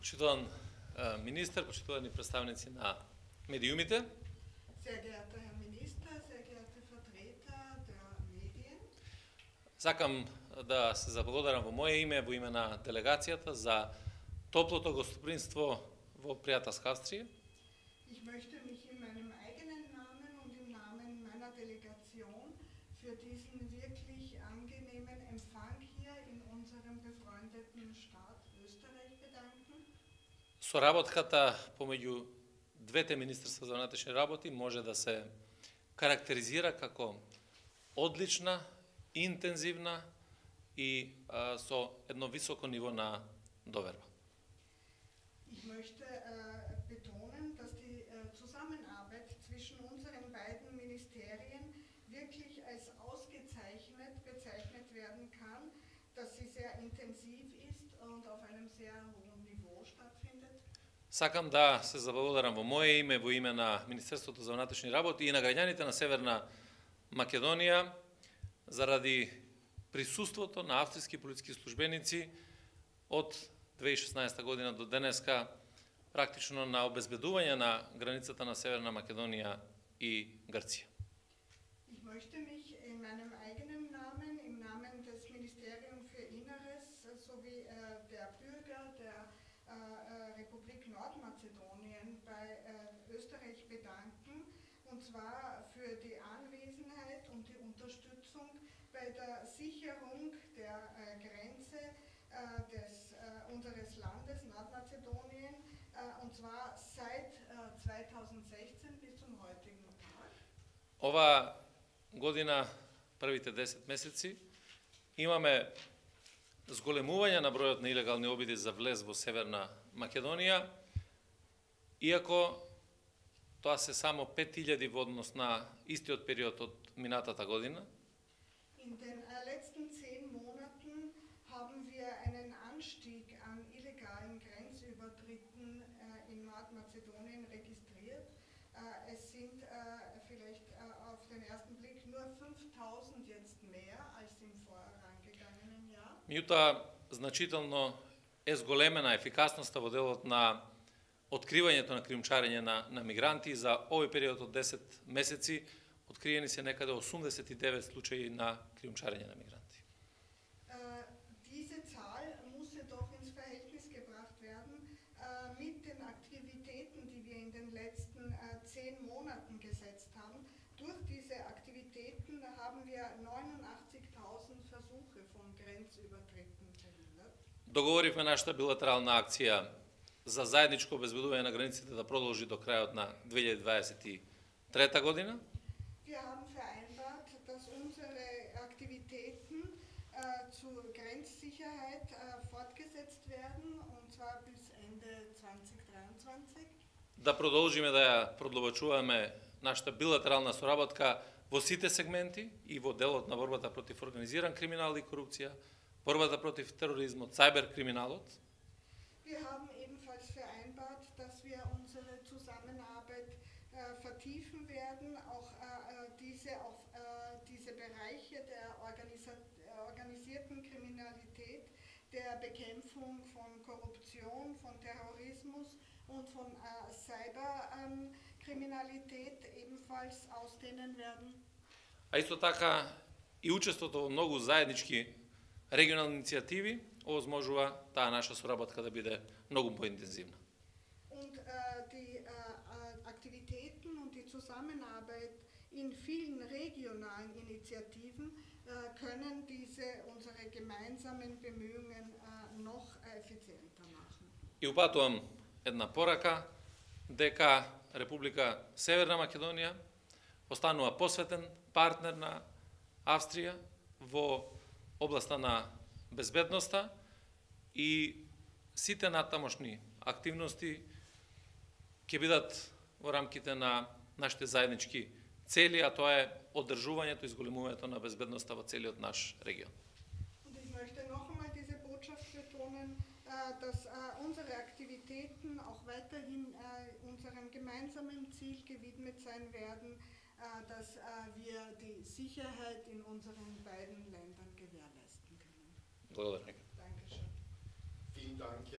Почитуван министър, почитувани представници на медиумите. Sehr geehrter Herr Minister, sehr geehrte Vertreter der Medien. Сакам да се заблагодарам во моje име, во име на делегацијата за топлото гостопринство во пријателска Австрија. Ich möchte mich in meinem eigenen Namen und im Namen meiner Delegation für diesen wirklich angenehmen Empfang hier in unserem befreundeten Staat Österreich bedanken. Соработката помеѓу двете министерства за внатрешни работи може да се карактеризира како одлична, интензивна и со едно високо ниво на доверба. Ich möchte betonen, dass die Zusammenarbeit zwischen unseren beiden Ministerien wirklich als ausgezeichnet bezeichnet werden kann, dass sie sehr intensiv ist und auf einem sehr hohen Niveau stattfindet. Сакам да се заблагодарам во моje име, во име на Министерството за внатрешни работи и на граѓаните на Северна Македонија заради присуството на австрийски полициски службеници од 2016 година до денеска практично на обезбедување на границата на Северна Македонија и Грција. Ich möchte mich in meinem eigenen Namen, im Namen des Ministeriums für Inneres sowie der Bürger der Republik Nordmazedonien bei Österreich bedanken, und zwar für die Anwesenheit und die Unterstützung bei der Sicherung der Grenze unseres Landes Nordmazedonien, und zwar seit 2016 bis zum heutigen Tag. Ова година, првите 10 месеци, имаме зголемување на бројот на илегални обиди за влез во Северна Македонија, иако тоа се само 5000 во однос на истиот период од минатата година. In den letzten 10 Monaten haben wir einen Anstieg an illegalen Grenzübertritten in Nordmazedonien registriert. Es sind vielleicht auf den ersten Blick nur 5000 jetzt mehr als im vorangegangenen Jahr. Меѓутоа, значително е зголемена ефикасноста во делот на откривањето на кријумчарење на мигранти. За овој период од 10 месеци откриени се некаде 89 случаи на кријумчарење на мигранти. Diese Zahl muss jedoch ins Verhältnis gebracht werden mit den Aktivitäten, die wir in den letzten 10 Monaten gesetzt haben. Durch diese Aktivitäten haben wir 89.000 Versuche von Grenzübertritten verhindert. Договоривме нашата билатерална акција за заедничко обезбедување на границите да продолжи до крајот на 2023 година. Wir haben vereinbart, dass unsere Aktivitäten zur Grenzsicherheit fortgesetzt werden, und zwar bis Ende 2023. Да продолжиме да ја продлабочуваме нашата билатерална соработка во сите сегменти и во делот на борбата против организиран криминал и корупција, борбата против тероризмот, цайберкриминалот. Wir haben ebenfalls vereinbart, dass wir unsere Zusammenarbeit vertiefen werden, auch diese Bereiche der organisierten Kriminalität, der Bekämpfung von Korruption, von Terrorismus und von Cyberkriminalität ebenfalls ausdehnen werden. А исто така и учеството во многу заеднички регионални иницијативи овозможува таа наша соработка да биде многу поинтензивна. Und die Aktivitäten und die Zusammenarbeit in vielen regionalen Initiativen können unsere gemeinsamen Bemühungen noch effizienter machen. И упатувам една порака дека Република Северна Македонија останува посветен партнер на Австрија во областа на безбедноста и сите натамошни активности ќе бидат во рамките на нашите заеднички цели, а тоа е одржувањето и зголемувањето на безбедноста во целиот наш регион. Und ich möchte noch einmal diese Botschaft betonen, dass unsere Aktivitäten auch weiterhin unserem gemeinsamen Ziel gewidmet sein werden, dass wir die Sicherheit in unseren beiden Ländern gewährleisten können. Благодаря. Dankeschön. Vielen Dank.